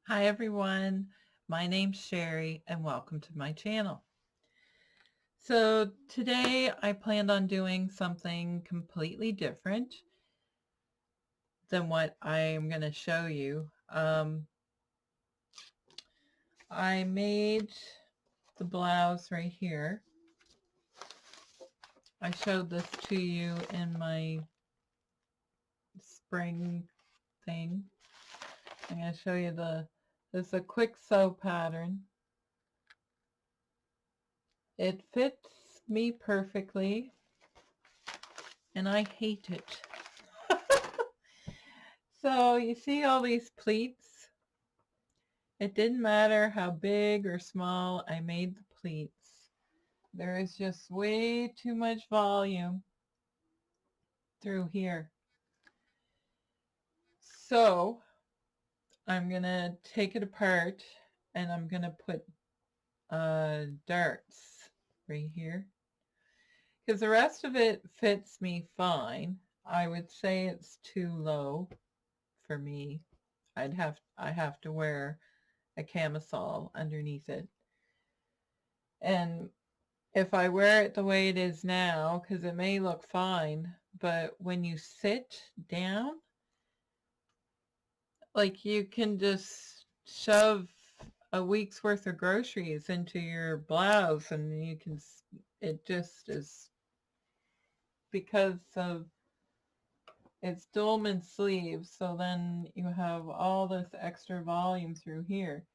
Hi everyone, my name's Sherry and welcome to my channel. So today I planned on doing something completely different than what I am going to show you. I made the blouse right here. I showed this to you in my spring thing. I'm going to show you this is a Kwik Sew pattern. It fits me perfectly and I hate it. So you see all these pleats? It didn't matter how big or small I made the pleats. There is just way too much volume through here. So I'm going to take it apart and I'm going to put darts right here. Because the rest of it fits me fine. I would say it's too low for me. I have to wear a camisole underneath it. And if I wear it the way it is now, because it may look fine, but when you sit down, like you can just shove a week's worth of groceries into your blouse and you can, it just is, because of it's dolman sleeves, so then you have all this extra volume through here.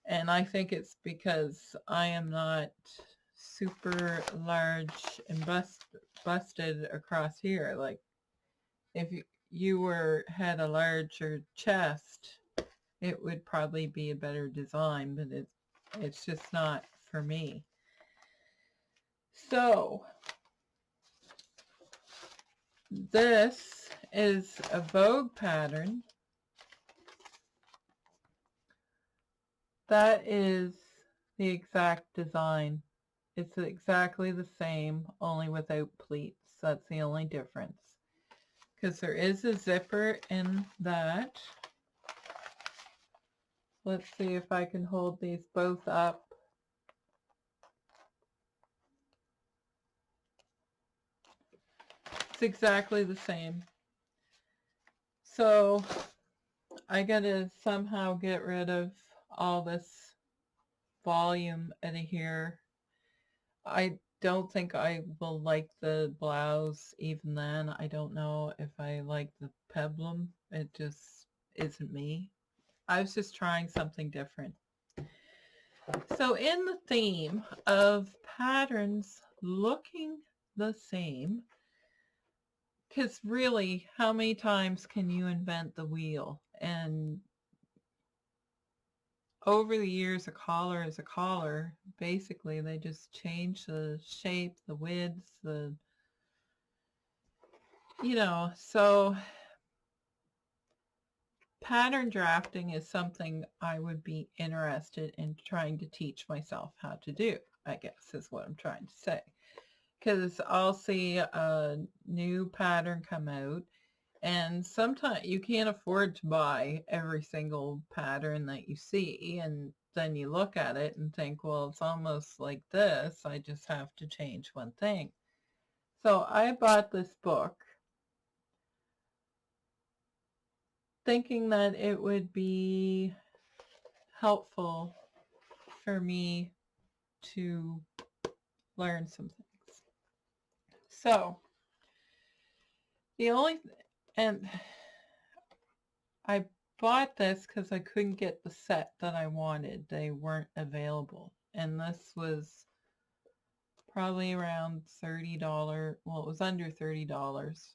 And I think it's because I am not super large and busted across here. Like if you had a larger chest, it would probably be a better design, but it's just not for me. So this is a Vogue pattern. That is the exact design. It's exactly the same, only without pleats. That's the only difference. Because there is a zipper in that. Let's see if I can hold these both up. It's exactly the same. So I gotta somehow get rid of all this volume out of here. I don't think I will like the blouse even then. I don't know if I like the peplum. It just isn't me. I was just trying something different. So in the theme of patterns looking the same, because really, how many times can you invent the wheel? And over the years, a collar is a collar. Basically, they just change the shape, the width, so pattern drafting is something I would be interested in trying to teach myself how to do, I guess is what I'm trying to say. Because I'll see a new pattern come out, and sometimes you can't afford to buy every single pattern that you see, and then you look at it and think, well, it's almost like this. I just have to change one thing. So I bought this book thinking that it would be helpful for me to learn some things. So and I bought this because I couldn't get the set that I wanted. They weren't available. And this was probably around $30. Well, it was under $30.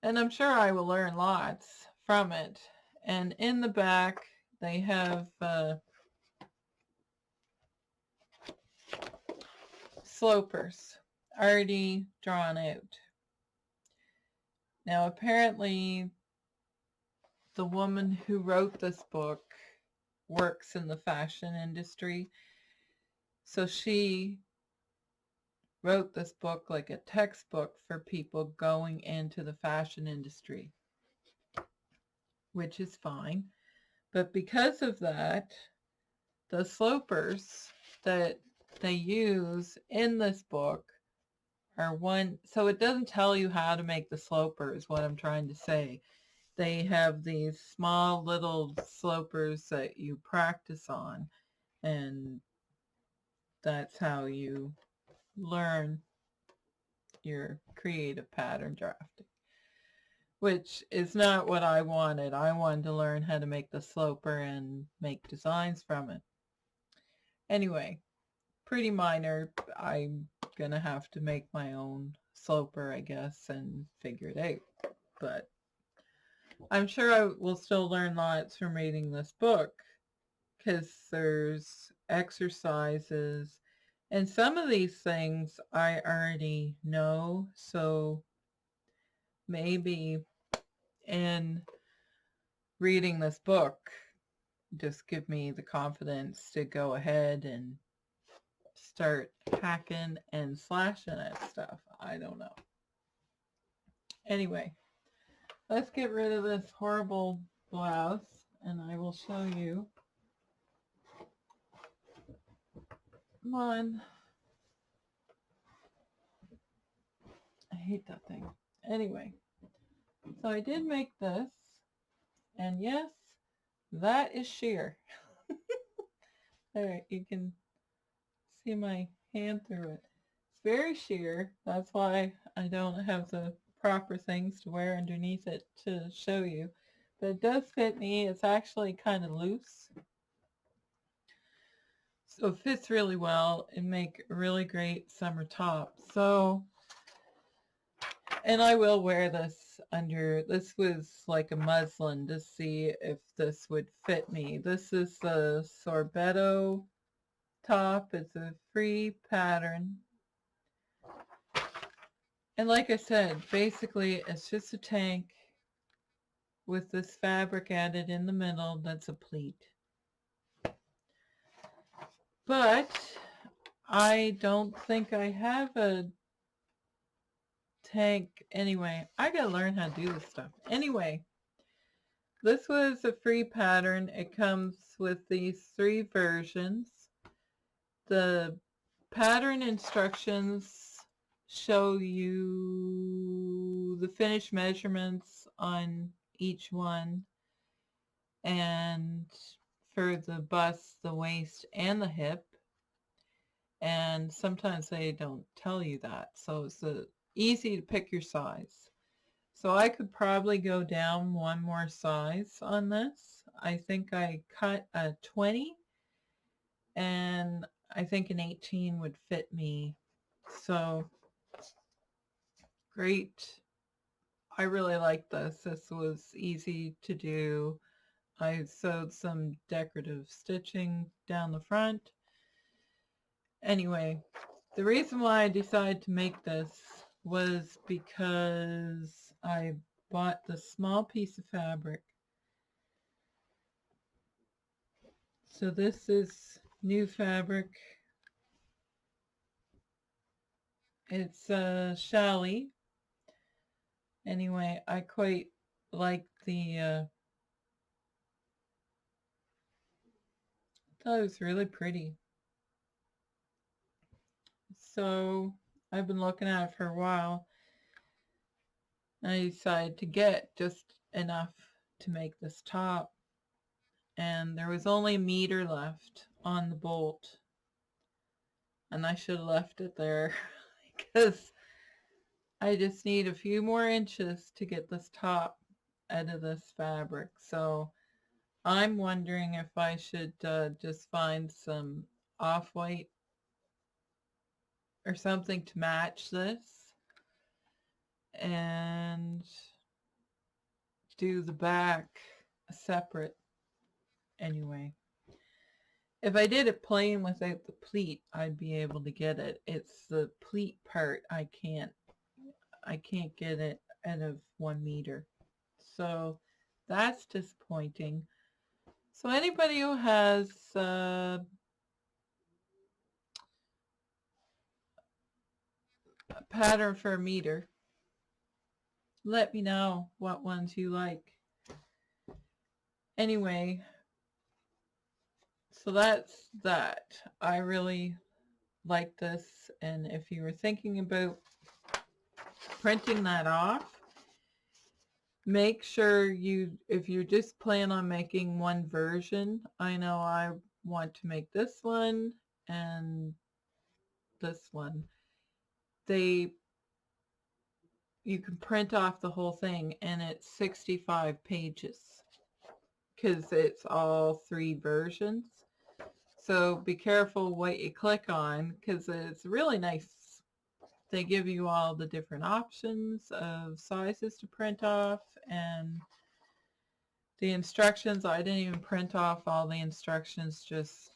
And I'm sure I will learn lots from it. And in the back, they have slopers already drawn out. Now, apparently, the woman who wrote this book works in the fashion industry. So she wrote this book like a textbook for people going into the fashion industry, which is fine. But because of that, the slopers that they use in this book are one, so it doesn't tell you how to make the slopers, what I'm trying to say. They have these small little slopers that you practice on, and that's how you learn your creative pattern drafting, which is not what I wanted. I wanted to learn how to make the sloper and make designs from it. Anyway, pretty minor. I'm gonna have to make my own sloper, I guess, and figure it out. But I'm sure I will still learn lots from reading this book, because there's exercises, and some of these things I already know, so maybe in reading this book just give me the confidence to go ahead and start hacking and slashing at stuff. I don't know. Anyway, let's get rid of this horrible blouse, and I will show you. Come on. I hate that thing. Anyway, so I did make this, and yes, that is sheer. There, you can see my hand through it. It's very sheer. That's why I don't have the proper things to wear underneath it to show you. But it does fit me. It's actually kind of loose. So it fits really well and make a really great summer top. So, and I will wear this under, this was like a muslin to see if this would fit me. This is the Sorbetto top. It's a free pattern. And like I said, basically it's just a tank with this fabric added in the middle that's a pleat. But I don't think I have a tank. Anyway, I gotta learn how to do this stuff. Anyway, this was a free pattern. It comes with these 3 versions. The pattern instructions show you the finished measurements on each one, and for the bust, the waist, and the hip. And sometimes they don't tell you that, so it's easy to pick your size. So I could probably go down one more size on this. I think I cut a 20, and I think an 18 would fit me. So great. I really like this. This was easy to do. I sewed some decorative stitching down the front. Anyway, the reason why I decided to make this was because I bought the small piece of fabric. So this is new fabric. It's challis. Anyway, I quite like the, I thought it was really pretty. So I've been looking at it for a while. And I decided to get just enough to make this top. And there was only a meter left on the bolt. And I should have left it there because I just need a few more inches to get this top out of this fabric. So I'm wondering if I should just find some off-white or something to match this and do the back separate. Anyway, if I did it plain without the pleat, I'd be able to get it. It's the pleat part I can't get it out of 1 meter. So that's disappointing. So anybody who has a pattern for a meter, let me know what ones you like. Anyway, So that's that. I really like this, and if you were thinking about printing that off, make sure you, if you just plan on making one version, I know I want to make this one and this one. You can print off the whole thing, and it's 65 pages because it's all 3 versions. So be careful what you click on, because it's really nice. They give you all the different options of sizes to print off, and the instructions. I didn't even print off all the instructions, just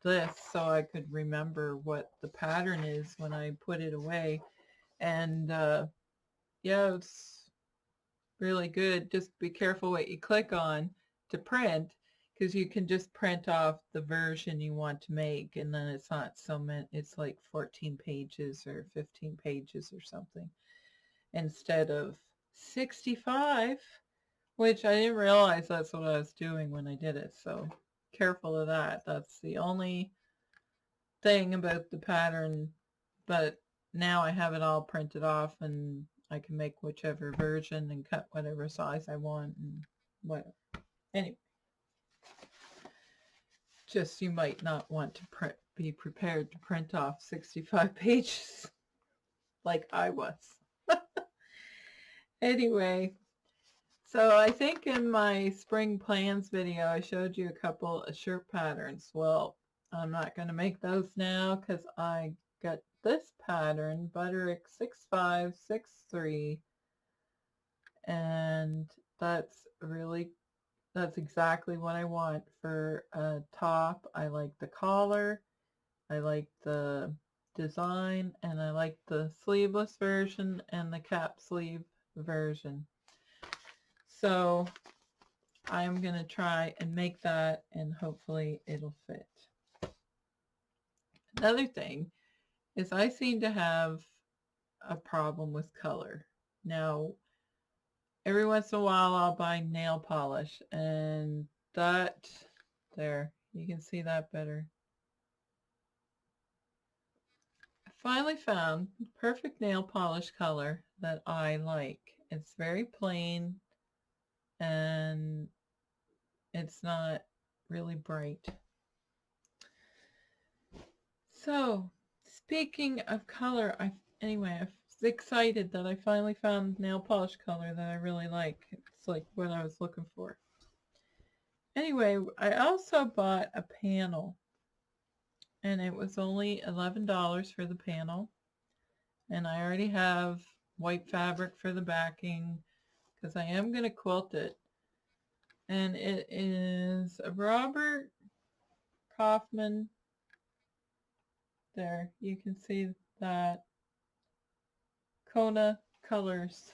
this, so I could remember what the pattern is when I put it away. And yeah, it's really good. Just be careful what you click on to print, because you can just print off the version you want to make, and then it's not so many, it's like 14 pages or 15 pages or something instead of 65, which I didn't realize that's what I was doing when I did it. So careful of that. That's the only thing about the pattern, but now I have it all printed off, and I can make whichever version and cut whatever size I want and whatever. Anyway, just you might not want to be prepared to print off 65 pages like I was. Anyway, so I think in my spring plans video, I showed you a couple of shirt patterns. Well, I'm not going to make those now because I got this pattern, Butterick 6563, and that's exactly what I want for a top. I like the collar, I like the design, and I like the sleeveless version and the cap sleeve version. So I'm going to try and make that, and hopefully it'll fit. Another thing is I seem to have a problem with color. Now, every once in a while I'll buy nail polish, and that, there, you can see that better. I finally found the perfect nail polish color that I like. It's very plain, and it's not really bright. So, speaking of color, anyway, I was excited that I finally found nail polish color that I really like. It's like what I was looking for. Anyway, I also bought a panel, and it was only $11 for the panel. And I already have white fabric for the backing because I am going to quilt it. And it is a Robert Kaufman. There, you can see that. Kona colors.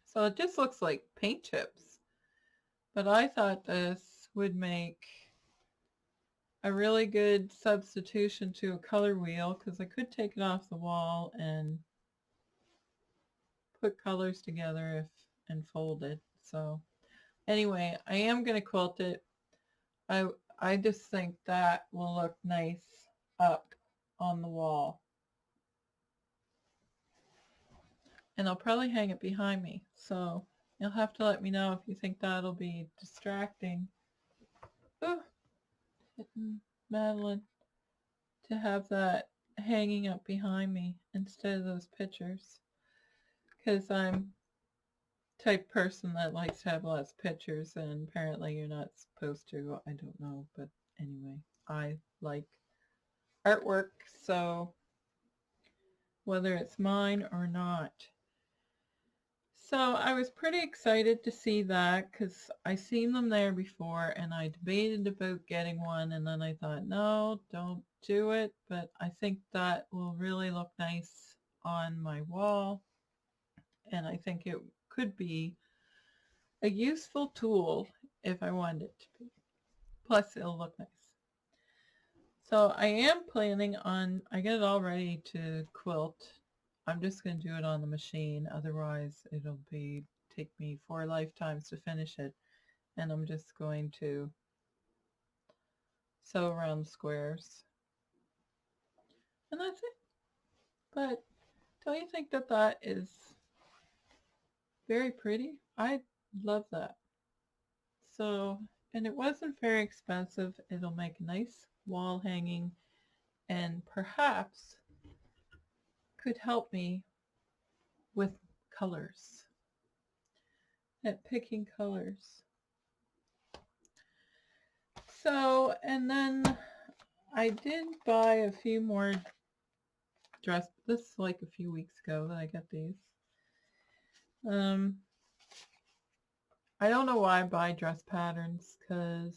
So it just looks like paint chips. But I thought this would make a really good substitution to a color wheel, because I could take it off the wall and put colors together and fold it. So anyway, I am going to quilt it. I just think that will look nice up on the wall. And I'll probably hang it behind me. So you'll have to let me know if you think that'll be distracting. Oh, hitting Madeline, to have that hanging up behind me instead of those pictures. Because I'm the type of person that likes to have lots of pictures, and apparently you're not supposed to. I don't know, but anyway, I like artwork, so whether it's mine or not. So I was pretty excited to see that, because I seen them there before, and I debated about getting one, and then I thought, no, don't do it. But I think that will really look nice on my wall, and I think it could be a useful tool if I wanted it to be. Plus, it'll look nice. So I am planning on, I get it all ready to quilt. I'm just going to do it on the machine. Otherwise, it'll take me 4 lifetimes to finish it. And I'm just going to sew around the squares. And that's it. But don't you think that that is very pretty? I love that. So, and it wasn't very expensive. It'll make a nice wall hanging and perhaps could help me with colors, at picking colors. So, and then I did buy a few more dress. This is like a few weeks ago that I got these. I don't know why I buy dress patterns, because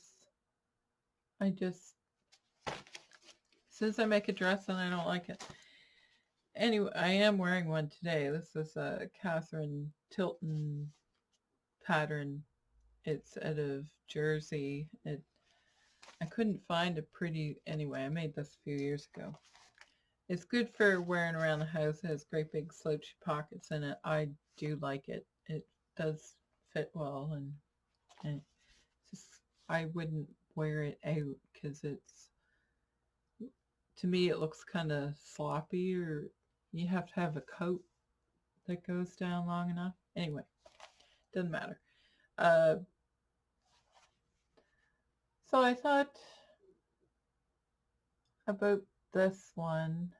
I just, since I make a dress and I don't like it. Anyway, I am wearing one today. This is a Catherine Tilton pattern. It's out of Jersey. I couldn't find a pretty, anyway, I made this a few years ago. It's good for wearing around the house. It has great big slouchy pockets in it. I do like it. It does fit well, and just, I wouldn't wear it out because it's, to me, it looks kind of sloppy, or you have to have a coat that goes down long enough. Anyway, doesn't matter. So I thought about this one,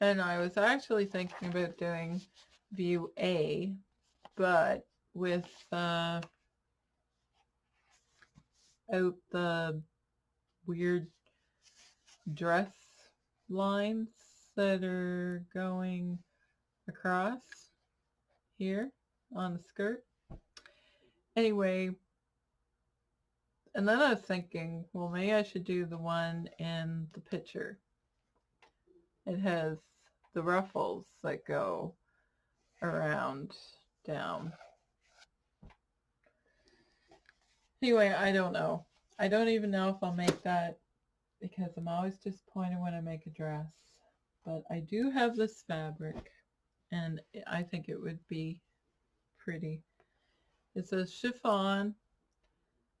and I was actually thinking about doing view A, but with out the weird dress lines that are going across here on the skirt. Anyway, and then I was thinking, well, maybe I should do the one in the picture. It has the ruffles that go around down. Anyway, I don't know. I don't even know if I'll make that, because I'm always disappointed when I make a dress. But I do have this fabric, and I think it would be pretty. It's a chiffon,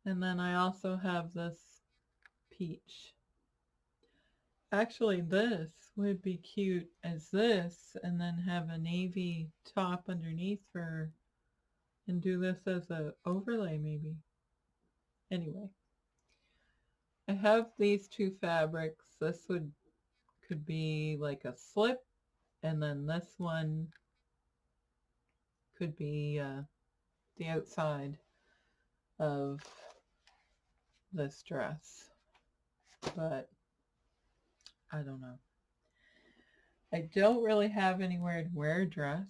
and then I also have this peach. Actually, this would be cute as this, and then have a navy top underneath for, and do this as a overlay maybe. Anyway, I have these two fabrics. This could be like a slip, and then this one could be the outside of this dress. But I don't know. I don't really have anywhere to wear a dress,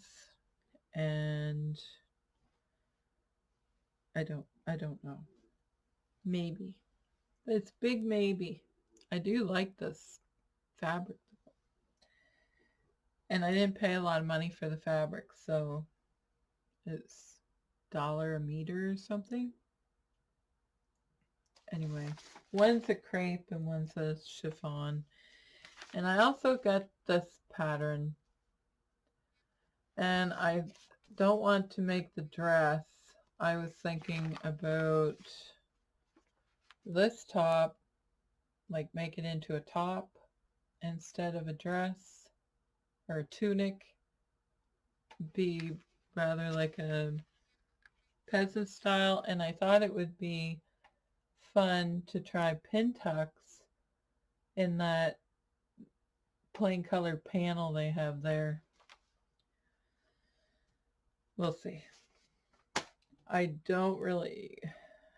and I don't know. Maybe. It's big maybe. I do like this fabric. And I didn't pay a lot of money for the fabric, so it's $1 a meter or something. Anyway, one's a crepe and one's a chiffon. And I also got this pattern. And I don't want to make the dress. I was thinking about this top, like make it into a top instead of a dress, or a tunic. Be rather like a peasant style, and I thought it would be fun to try pin tucks in that plain colored panel they have there. We'll see. I don't really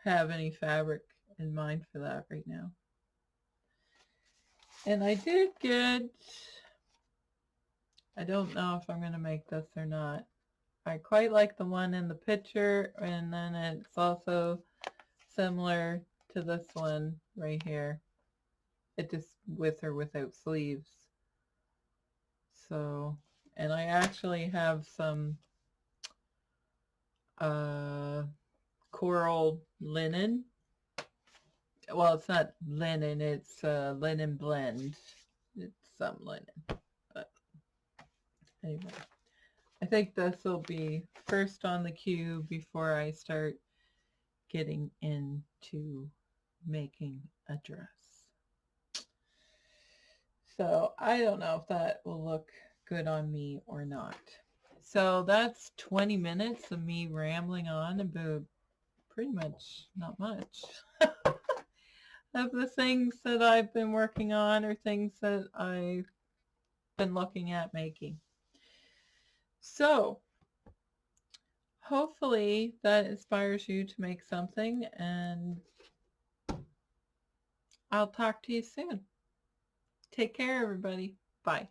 have any fabric in mind for that right now. And I did get, I don't know if I'm going to make this or not. I quite like the one in the picture, and then it's also similar to this one right here. It just with or without sleeves. So, and I actually have some coral linen. Well, it's not linen, it's linen blend. It's some linen. But anyway, I think this will be first on the queue before I start getting into making a dress. So I don't know if that will look good on me or not. So that's 20 minutes of me rambling on about pretty much not much of the things that I've been working on or things that I've been looking at making. So hopefully that inspires you to make something, and I'll talk to you soon. Take care, everybody. Bye.